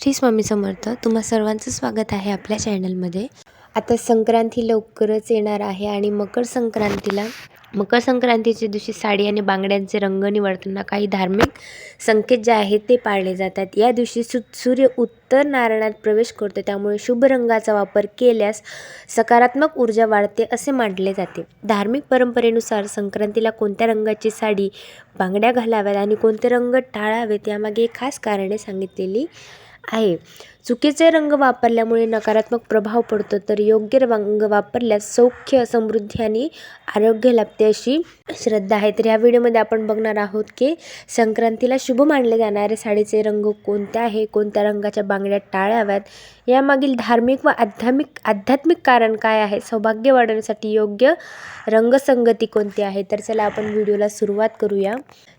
श्री स्वामी समर्थ. तुम्हा सर्वांचं स्वागत आहे आपल्या चॅनलमध्ये. आता संक्रांती लवकरच येणार आहे आणि मकर संक्रांतीच्या दिवशी साडी आणि बांगड्यांचे रंग निवडताना काही धार्मिक संकेत जे आहेत ते पाळले जातात. या दिवशी सूर्य उत्तर नारायणात प्रवेश करतो, त्यामुळे शुभ रंगाचा वापर केल्यास सकारात्मक ऊर्जा वाढते असे मानले जाते. धार्मिक परंपरेनुसार संक्रांतीला कोणत्या रंगाची साडी बांगड्या घालाव्यात आणि कोणते रंग टाळावेत यामागे खास कारणे सांगितलेली आहे. चुकीचे रंग वापरल्यामुळे नकारात्मक प्रभाव पडतो, तर योग्य रंग वापरल्यास सौख्य, समृद्धी आणि आरोग्य लाभते अशी श्रद्धा आहे. तर या व्हिडिओमध्ये आपण बघणार आहोत की संक्रांतीला शुभ मानले जाणारे साडीचे रंग कोणते आहे, कोणत्या रंगाच्या बांगड्या टाळाव्यात, यामागील धार्मिक व आध्यात्मिक कारण काय आहे, सौभाग्य वाढवण्यासाठी योग्य रंगसंगती कोणती आहे. तर चला आपण व्हिडिओला सुरुवात करूया.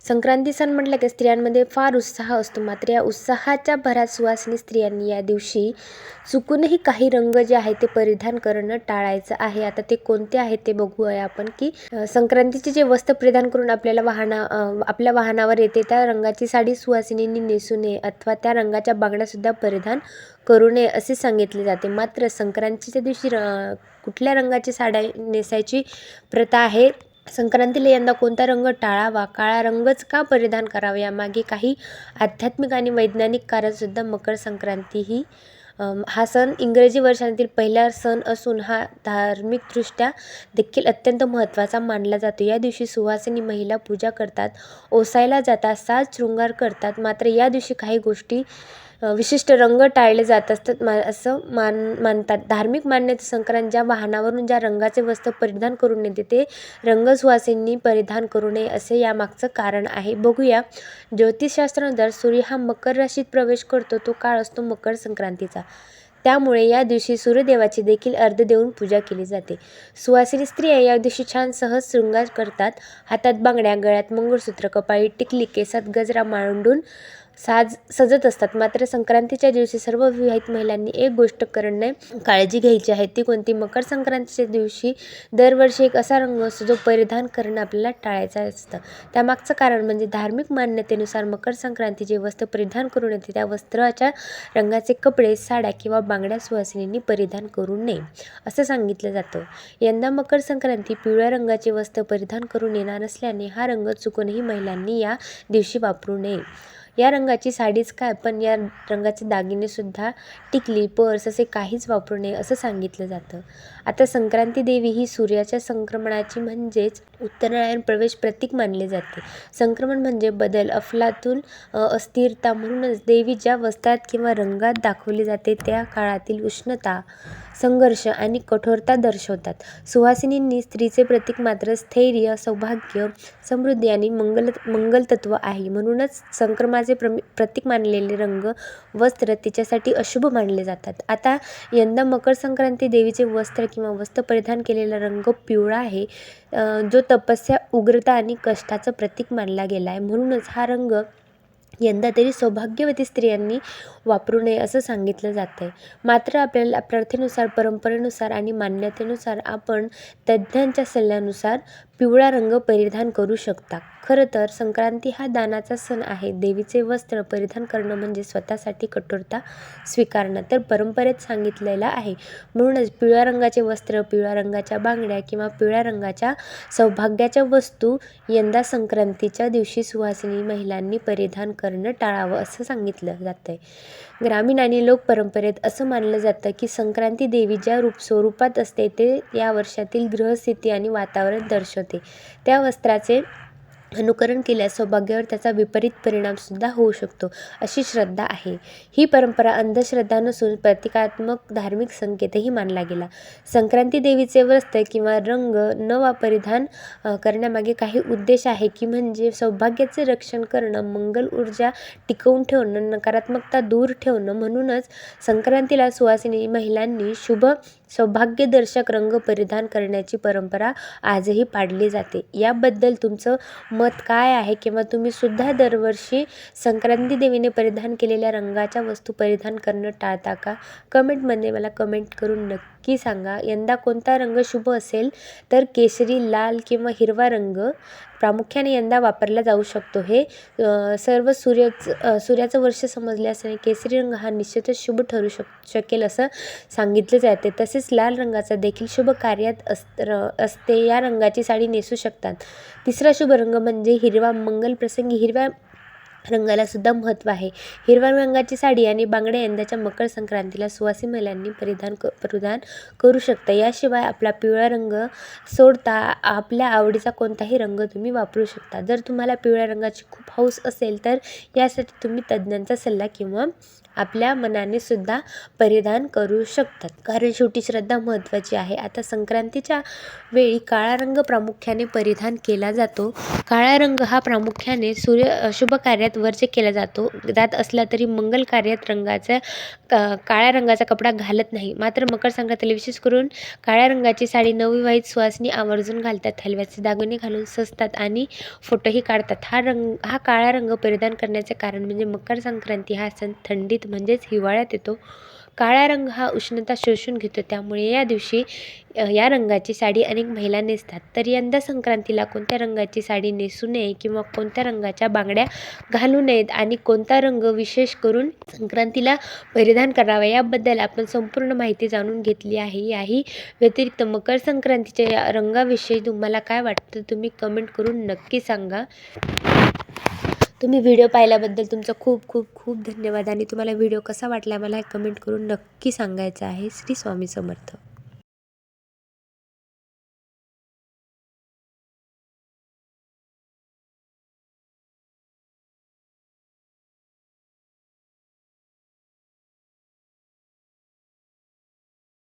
संक्रांती सण म्हटलं की स्त्रियांमध्ये फार उत्साह असतो, मात्र या उत्साहाच्या भरात सुवासिनी स्त्रियांनी या दिवशी चुकूनही काही रंग जे आहे ते परिधान करणं टाळायचं आहे. आता ते कोणते आहेत ते बघूया आपण की संक्रांतीचे जे वस्त्र परिधान करून आपल्या वाहनावर येते त्या रंगाची साडी सुवासिनींनी नेसू नये अथवा त्या रंगाच्या बांगड्या सुद्धा परिधान करू नये असे सांगितले जाते. मात्र संक्रांतीच्या दिवशी कुठल्या रंगाची साड्या नेसायची प्रथा आहे, संक्रांतीला यंदा कोणता रंग टाळावा, काळा रंगच का परिधान करावा, यामागे काही आध्यात्मिक आणि वैज्ञानिक कारणसुद्धा. मकर संक्रांती हा सण इंग्रजी वर्षातील पहिला सण असून हा धार्मिकदृष्ट्या देखील अत्यंत महत्त्वाचा मानला जातो. या दिवशी सुवासिनी महिला पूजा करतात, ओसायला जातात, साज शृंगार करतात. मात्र या दिवशी काही गोष्टी विशिष्ट रंग टाळले जात असतात असं मानतात. धार्मिक मान्यता संक्रांत ज्या वाहनावरून ज्या रंगाचे वस्त्र परिधान करून येते ते रंग सुवासिनींनी परिधान करू नये असे यामागचं कारण आहे. बघूया. ज्योतिषशास्त्रानुसार सूर्य हा मकर राशीत प्रवेश करतो, तो काळ असतो मकर संक्रांतीचा. त्यामुळे या दिवशी सूर्यदेवाची देखील अर्घ्य देऊन पूजा केली जाते. सुवासिनी स्त्रिया या दिवशी छान सहज शृंगार करतात, हातात बांगड्या, गळ्यात मंगळसूत्र, कपाळी टिकली, केसात गजरा मांडून सजत असतात. मात्र संक्रांतीच्या दिवशी सर्व विवाहित महिलांनी एक गोष्ट करणे काळजी घ्यायची आहे. ती कोणती? मकर संक्रांतीच्या दिवशी दरवर्षी एक असा रंग असतो जो परिधान करणं आपल्याला टाळायचं असतं. त्यामागचं कारण म्हणजे धार्मिक मान्यतेनुसार मकर संक्रांतीचे वस्त्र परिधान करून येते त्या वस्त्राच्या रंगाचे कपडे, साड्या किंवा बांगड्या सुवासिनींनी परिधान करू नये असं सांगितलं जातं. यंदा मकर संक्रांती पिवळ्या रंगाचे वस्त्र परिधान करून येणार असल्याने हा रंग चुकूनही महिलांनी या दिवशी वापरू नये. या रंगाची साडीच काय, पण या रंगाचे दागिने सुद्धा, टिकली, पर्स असे काहीच वापरू नये असं सांगितलं जातं. आता संक्रांती देवी ही सूर्याच्या संक्रमणाची म्हणजेच उत्तरायण प्रवेश प्रतीक मानले जाते. संक्रमण म्हणजे बदल, अफलातून, अस्थिरता. म्हणूनच देवी ज्या वस्त्रात किंवा रंगात दाखवली जाते त्या काळातील उष्णता, संघर्ष आणि कठोरता दर्शवतात. सुवासिनींनी स्त्रीचे प्रतीक मात्र स्थैर्य, सौभाग्य, समृद्धी आणि मंगलतत्व आहे. म्हणूनच संक्रमणाचे प्रतीक मानलेले रंग, वस्त्र तिच्यासाठी अशुभ मानले जातात. आता यंदा मकर संक्रांती देवीचे वस्त्र किंवा वस्त्र परिधान केलेला रंग पिवळा आहे, जो तपस्या, उग्रता आणि कष्टाचं प्रतीक मानला गेला आहे. म्हणूनच हा रंग यंदा तरी सौभाग्यवती स्त्रियांनी वापरू नये असं सांगितलं जातं आहे. मात्र आपल्याला प्रथेनुसार, परंपरेनुसार आणि मान्यतेनुसार आपण तज्ज्ञांच्या सल्ल्यानुसार पिवळा रंग परिधान करू शकता. खरं तर संक्रांती हा दानाचा सण आहे. देवीचे वस्त्र परिधान करणं म्हणजे स्वतःसाठी कठोरता स्वीकारणं तर परंपरेत सांगितलेलं आहे. म्हणूनच पिवळ्या रंगाचे वस्त्र, पिवळ्या रंगाच्या बांगड्या किंवा पिवळ्या रंगाच्या सौभाग्याच्या वस्तू यंदा संक्रांतीच्या दिवशी सुवासिनी महिलांनी परिधान करणं टाळावं असं सांगितलं जातं आहे. ग्रामीण आणि लोक परंपरेत असं मानलं जातं की संक्रांती देवी ज्या स्वरूपात असते ते या वर्षातील ग्रहस्थिती आणि वातावरण दर्शवते. त्या वस्त्राचे अनुकरण केल्यास सौभाग्यावर त्याचा विपरीत परिणामसुद्धा होऊ शकतो अशी श्रद्धा आहे. ही परंपरा अंधश्रद्धा नसून प्रतिकात्मक धार्मिक संकेतही मानला गेला. संक्रांती देवीचे वस्त्र किंवा रंग न परिधान करण्यामागे काही उद्देश आहे की म्हणजे सौभाग्याचे रक्षण करणं, मंगल ऊर्जा टिकवून ठेवणं, नकारात्मकता दूर ठेवणं. म्हणूनच संक्रांतीला सुवासिनी महिलांनी शुभ, सौभाग्यदर्शक रंग परिधान करण्याची परंपरा आजही पाळली जाते. याबद्दल तुमचं मत काय आहे, किंवा तुम्ही सुद्धा दरवर्षी संक्रांती देवीने परिधान केलेल्या रंगाच्या वस्तू परिधान करणं टाळता का? कमेंटमध्ये मला कमेंट करून नक्की सांगा. यंदा कोणता रंग शुभ असेल तर केशरी, लाल किंवा हिरवा रंग प्रामुख्याने यंदा वापरला जाऊ शकतो. हे सर्व सूर्याचं वर्ष समजले असल्याने केसरी रंग हा निश्चितच शुभ ठरू शकेल असं सांगितले जाते. तसेच लाल रंगाचा देखील शुभ कार्यात असते. या रंगाची साडी नेसू शकतात. तिसरा शुभ रंग म्हणजे हिरवा. मंगल प्रसंगी हिरव्या रंगाला सुद्धा महत्त्व आहे. हिरव्या रंगाची साडी आणि बांगड्या यंदाच्या मकर संक्रांतीला सुवासिनी महिलांनी परिधान करू शकता. याशिवाय आपला पिवळा रंग सोडता आपल्या आवडीचा कोणताही रंग तुम्ही वापरू शकता. जर तुम्हाला पिवळ्या रंगाची खूप हौस असेल तर यासाठी तुम्ही तज्ज्ञांचा सल्ला किंवा आपल्या मनाने सुद्धा परिधान करू शकतात. कारण शेवटी श्रद्धा महत्त्वाची आहे. आता संक्रांतीच्या वेळी काळा रंग प्रामुख्याने परिधान केला जातो. काळा रंग हा प्रामुख्याने शुभ कार्यात वर्ज केला जात असला तरी मंगल कार्यात काळ्या रंगाचा कपडा घालत नाही. मात्र मकर संक्रांतीला विशेष करून काळ्या रंगाची साडी नवविवाहित सुवासिनी आवर्जून घालतात. हलव्याचे दागिने घालून सजतात आणि फोटोही काढतात. हा काळा रंग परिधान करण्याचे कारण म्हणजे मकर संक्रांती हा सण थंडीत म्हणजेच हिवाळ्यात येतो. काळा रंग हा उष्णता शोषून घेतो, त्यामुळे या दिवशी या रंगाची साडी अनेक महिला नेसतात. तर यंदा संक्रांतीला कोणत्या रंगाची साडी नेसू नये किंवा कोणत्या रंगाच्या बांगड्या घालू नयेत आणि कोणता रंग विशेष करून संक्रांतीला परिधान करावा याबद्दल आपण संपूर्ण माहिती जाणून घेतली आहे. याही व्यतिरिक्त मकर संक्रांतीच्या या रंगाविषयी तुम्हाला काय वाटतं तुम्ही कमेंट करून नक्की सांगा. तुम्ही व्हिडिओ पाहिल्याबद्दल तुमचा खूप खूप खूप धन्यवाद आणि तुम्हाला व्हिडिओ कसा वाटला मला कमेंट करून नक्की सांगायचं आहे. श्री स्वामी समर्थ.